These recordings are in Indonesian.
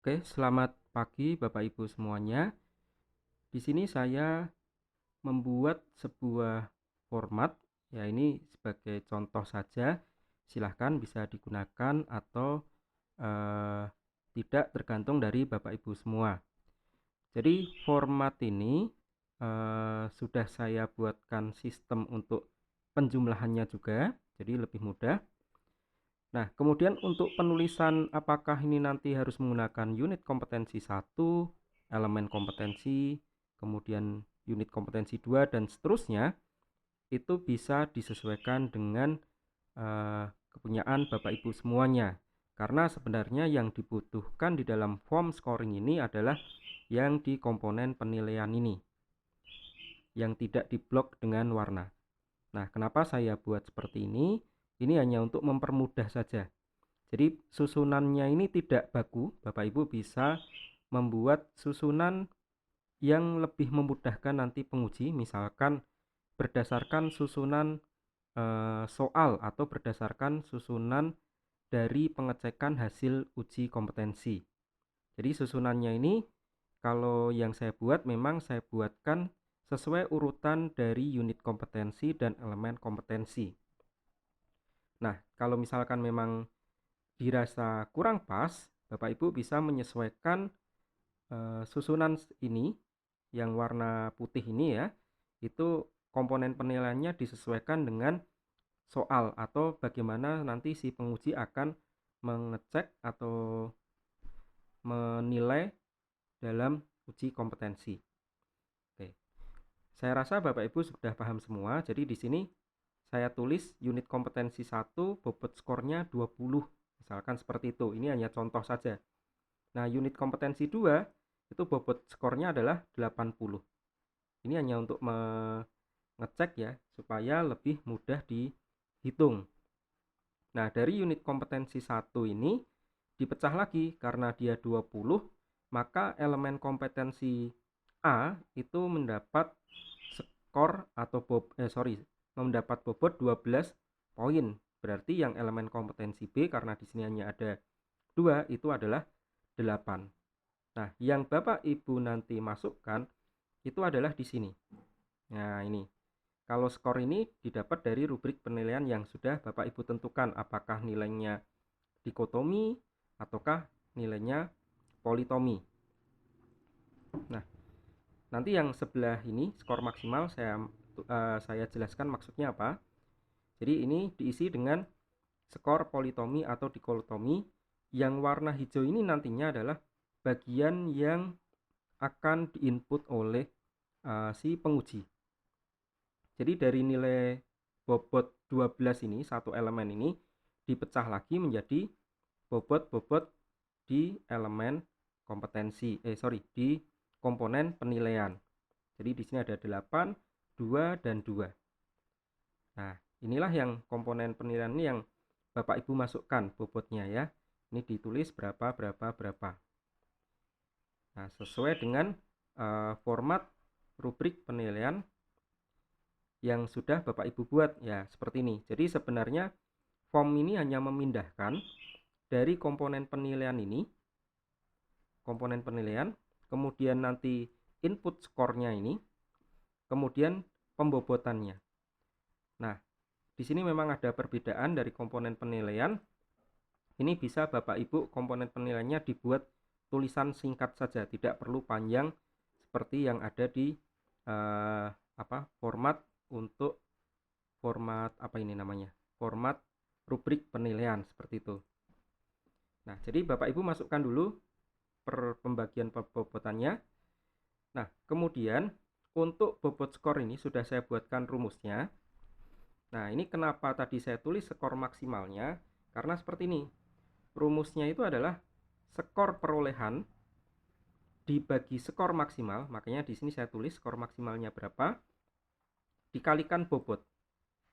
Oke, selamat pagi Bapak Ibu semuanya. Di sini saya membuat sebuah format, ya ini sebagai contoh saja. Silahkan bisa digunakan atau eh, tidak tergantung dari Bapak Ibu semua. Jadi format ini sudah saya buatkan sistem untuk penjumlahannya juga, jadi lebih mudah. Nah, kemudian untuk penulisan apakah ini nanti harus menggunakan unit kompetensi 1, elemen kompetensi, kemudian unit kompetensi 2 dan seterusnya, itu bisa disesuaikan dengan kepunyaan Bapak Ibu semuanya. Karena sebenarnya yang dibutuhkan di dalam form scoring ini adalah yang di komponen penilaian ini, yang tidak diblok dengan warna. Nah, kenapa saya buat seperti ini? Ini hanya untuk mempermudah saja. Jadi susunannya ini tidak baku, Bapak Ibu bisa membuat susunan yang lebih memudahkan nanti penguji, misalkan berdasarkan susunan soal atau berdasarkan susunan dari pengecekan hasil uji kompetensi. Jadi susunannya ini kalau yang saya buat memang saya buatkan sesuai urutan dari unit kompetensi dan elemen kompetensi. Nah, kalau misalkan memang dirasa kurang pas, Bapak Ibu bisa menyesuaikan susunan ini yang warna putih ini ya. Itu komponen penilaiannya disesuaikan dengan soal atau bagaimana nanti si penguji akan mengecek atau menilai dalam uji kompetensi. Oke. Saya rasa Bapak Ibu sudah paham semua. Jadi di sini saya tulis unit kompetensi 1 bobot skornya 20. Misalkan seperti itu. Ini hanya contoh saja. Nah, unit kompetensi 2 itu bobot skornya adalah 80. Ini hanya untuk mengecek ya, supaya lebih mudah dihitung. Nah, dari unit kompetensi 1 ini dipecah lagi karena dia 20, maka elemen kompetensi A itu mendapat skor atau mendapat bobot 12 poin. Berarti yang elemen kompetensi B karena di sini hanya ada 2 itu adalah 8. Nah, yang Bapak Ibu nanti masukkan itu adalah di sini. Nah, ini. Kalau skor ini didapat dari rubrik penilaian yang sudah Bapak Ibu tentukan apakah nilainya dikotomi ataukah nilainya politomi. Nah, nanti yang sebelah ini skor maksimal saya jelaskan maksudnya apa. Jadi ini diisi dengan skor politomi atau dikotomi. Yang warna hijau ini nantinya adalah bagian yang akan diinput oleh si penguji. Jadi dari nilai bobot 12 ini, satu elemen ini dipecah lagi menjadi bobot-bobot di elemen kompetensi, di komponen penilaian. Jadi di sini ada 8, 2, dan 2. Nah, inilah yang komponen penilaian ini yang Bapak Ibu masukkan bobotnya ya. Ini ditulis berapa, berapa, berapa. Nah, sesuai dengan format rubrik penilaian yang sudah Bapak Ibu buat ya, seperti ini. Jadi sebenarnya form ini hanya memindahkan dari komponen penilaian ini, komponen penilaian, kemudian nanti input skornya ini, kemudian pembobotannya. Nah, di sini memang ada perbedaan dari komponen penilaian. Ini bisa Bapak Ibu komponen penilaiannya dibuat tulisan singkat saja, tidak perlu panjang seperti yang ada di format untuk format apa ini namanya? Format rubrik penilaian seperti itu. Nah, jadi Bapak Ibu masukkan dulu per pembagian bobotannya. Nah, kemudian untuk bobot skor ini sudah saya buatkan rumusnya. Nah, ini kenapa tadi saya tulis skor maksimalnya? Karena seperti ini. Rumusnya itu adalah skor perolehan dibagi skor maksimal. Makanya di sini saya tulis skor maksimalnya berapa dikalikan bobot.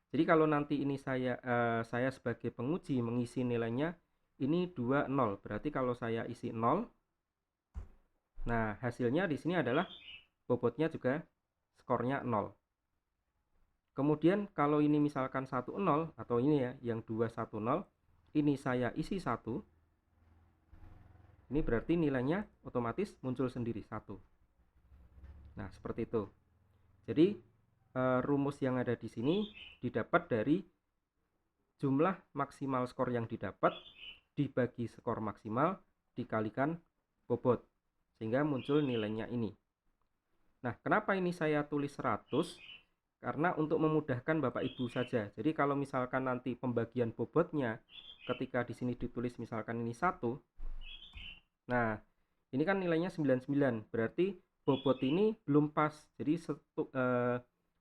Jadi kalau nanti ini saya sebagai penguji mengisi nilainya ini 20, berarti kalau saya isi 0, nah hasilnya di sini adalah bobotnya juga skornya 0. Kemudian kalau ini misalkan 10 atau ini ya yang 210, ini saya isi 1, Ini berarti nilainya otomatis muncul sendiri 1. Nah, seperti itu. Jadi rumus yang ada di sini didapat dari jumlah maksimal skor yang didapat dibagi skor maksimal dikalikan bobot, sehingga muncul nilainya ini. Nah, kenapa ini saya tulis 100? Karena untuk memudahkan Bapak Ibu saja. Jadi kalau misalkan nanti pembagian bobotnya ketika di sini ditulis misalkan ini 1. Nah, ini kan nilainya 99. Berarti bobot ini belum pas. Jadi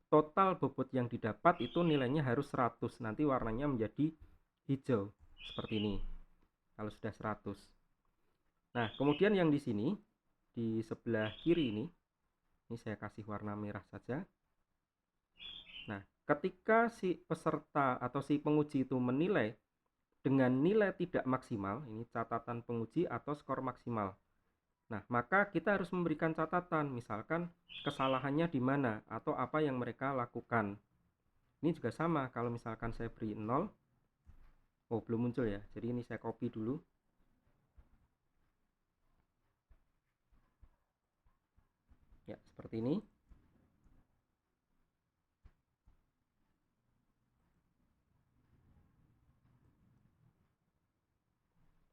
total bobot yang didapat itu nilainya harus 100. Nanti warnanya menjadi hijau seperti ini kalau sudah 100. Nah, kemudian yang di sini di sebelah kiri ini saya kasih warna merah saja. Nah, ketika si peserta atau si penguji itu menilai dengan nilai tidak maksimal, ini catatan penguji atau skor maksimal. Nah, maka kita harus memberikan catatan, misalkan kesalahannya di mana atau apa yang mereka lakukan. Ini juga sama, kalau misalkan saya beri 0, oh belum muncul ya, jadi ini saya copy dulu. Ya, seperti ini.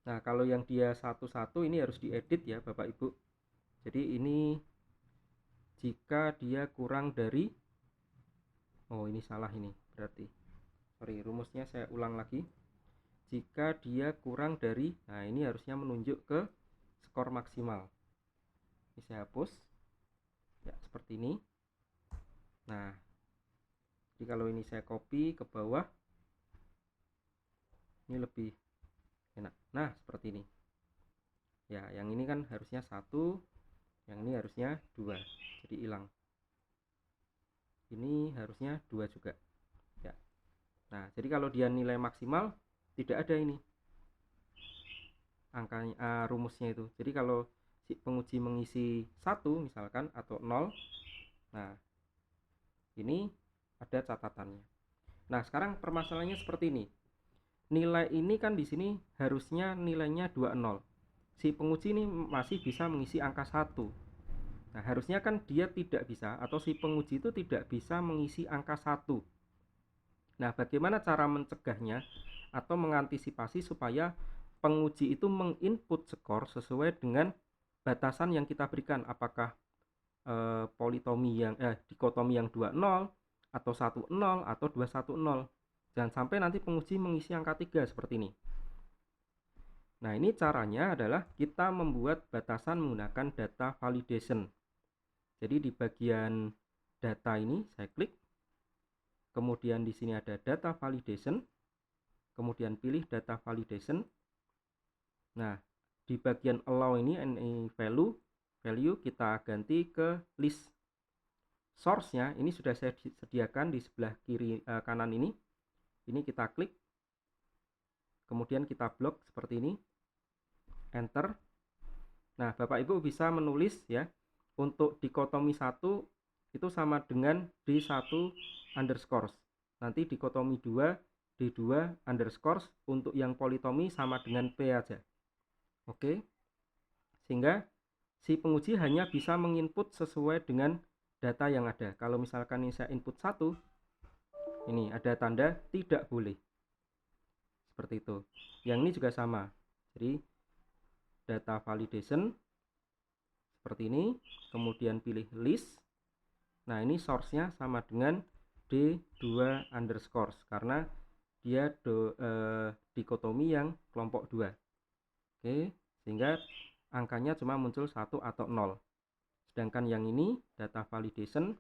Nah, kalau yang dia 1-1 ini harus diedit ya Bapak Ibu. Jadi ini jika dia kurang dari, oh ini salah ini berarti. Sorry, rumusnya saya ulang lagi. Jika dia kurang dari, nah ini harusnya menunjuk ke skor maksimal. Ini saya hapus. Ya, seperti ini. Nah, jadi kalau ini saya copy ke bawah, ini lebih enak. Nah, seperti ini. Ya, yang ini kan harusnya 1, yang ini harusnya 2. Jadi hilang. Ini harusnya 2 juga. Ya. Nah, jadi kalau dia nilai maksimal tidak ada ini angkanya, rumusnya itu. Jadi kalau si penguji mengisi 1 misalkan atau 0, nah ini ada catatannya. Nah, sekarang permasalahannya seperti ini. Nilai ini kan di sini harusnya nilainya 20. Si penguji ini masih bisa mengisi angka 1. Nah, harusnya kan dia tidak bisa, atau si penguji itu tidak bisa mengisi angka 1. Nah, bagaimana cara mencegahnya atau mengantisipasi supaya penguji itu menginput skor sesuai dengan batasan yang kita berikan, apakah dikotomi yang 20 atau 10 atau 210. Jangan sampai nanti penguji mengisi angka 3 seperti ini. Nah, ini caranya adalah kita membuat batasan menggunakan data validation. Jadi di bagian data ini saya klik, kemudian di sini ada data validation, kemudian pilih data validation. Nah, di bagian allow ini value kita ganti ke list. Source-nya ini sudah saya sediakan di sebelah kiri kanan ini. Ini kita klik, kemudian kita blok seperti ini, enter. Nah, Bapak Ibu bisa menulis ya, untuk dikotomi 1 itu sama dengan D1 underscore. Nanti dikotomi 2 D2 underscore, untuk yang politomi sama dengan P aja. Oke. Sehingga si penguji hanya bisa menginput sesuai dengan data yang ada. Kalau misalkan ini saya input 1, ini ada tanda tidak boleh. Seperti itu. Yang ini juga sama. Jadi data validation seperti ini, kemudian pilih list. Nah, ini source-nya sama dengan D2 underscore karena dia dikotomi yang kelompok 2. Oke, sehingga angkanya cuma muncul 1 atau 0. Sedangkan yang ini data validation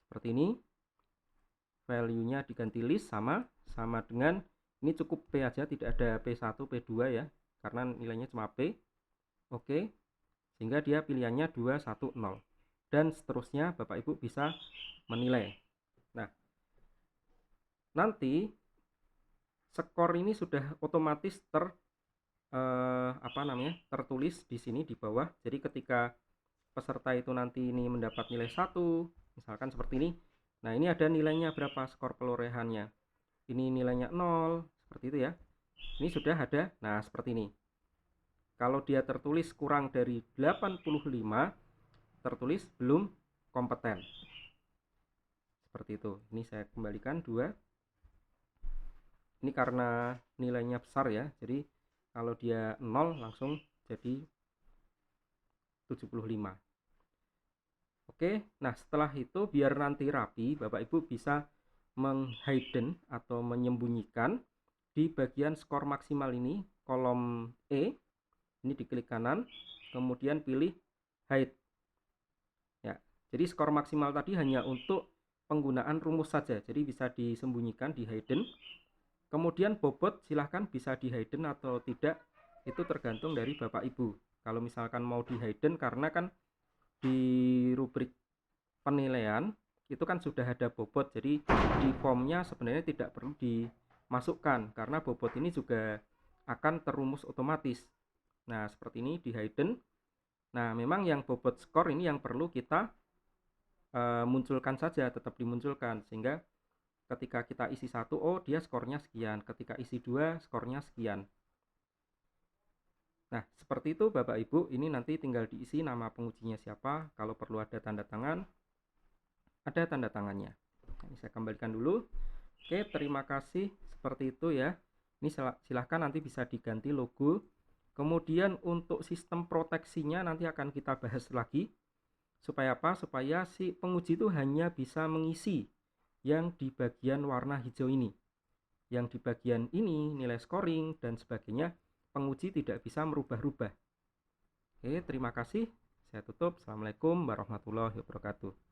seperti ini, value-nya diganti list sama dengan, ini cukup P aja, tidak ada P1 P2 ya, karena nilainya cuma P. Oke, sehingga dia pilihannya 2 1 0, dan seterusnya Bapak Ibu bisa menilai. Nah, nanti skor ini sudah otomatis tertulis di sini di bawah. Jadi ketika peserta itu nanti ini mendapat nilai 1, misalkan seperti ini. Nah, ini ada nilainya berapa, skor perolehannya. Ini nilainya 0, seperti itu ya. Ini sudah ada. Nah, seperti ini. Kalau dia tertulis kurang dari 85, tertulis belum kompeten. Seperti itu. Ini saya kembalikan 2. Ini karena nilainya besar ya, jadi kalau dia 0 langsung jadi 75. Oke, nah setelah itu biar nanti rapi, Bapak Ibu bisa menghidden atau menyembunyikan di bagian skor maksimal ini, kolom E. Ini diklik kanan, kemudian pilih hide. Ya, jadi skor maksimal tadi hanya untuk penggunaan rumus saja, jadi bisa disembunyikan di hidden. Kemudian bobot silahkan bisa di hidden atau tidak, itu tergantung dari Bapak Ibu. Kalau misalkan mau di hidden karena kan di rubrik penilaian itu kan sudah ada bobot, jadi di formnya sebenarnya tidak perlu dimasukkan karena bobot ini juga akan terumus otomatis. Nah seperti ini di hidden. Nah memang yang bobot skor ini yang perlu kita munculkan saja, tetap dimunculkan, sehingga ketika kita isi 1, oh dia skornya sekian, ketika isi 2 skornya sekian. Nah seperti itu Bapak Ibu, ini nanti tinggal diisi nama pengujinya siapa, kalau perlu ada tanda tangan, ada tanda tangannya. Nah, ini saya kembalikan dulu. Oke, terima kasih, seperti itu ya. Ini silahkan nanti bisa diganti logo. Kemudian untuk sistem proteksinya nanti akan kita bahas lagi. Supaya apa? Supaya si penguji itu hanya bisa mengisi yang di bagian warna hijau ini. Yang di bagian ini, nilai scoring dan sebagainya, penguji tidak bisa merubah-rubah. Oke, terima kasih. Saya tutup. Assalamualaikum warahmatullahi wabarakatuh.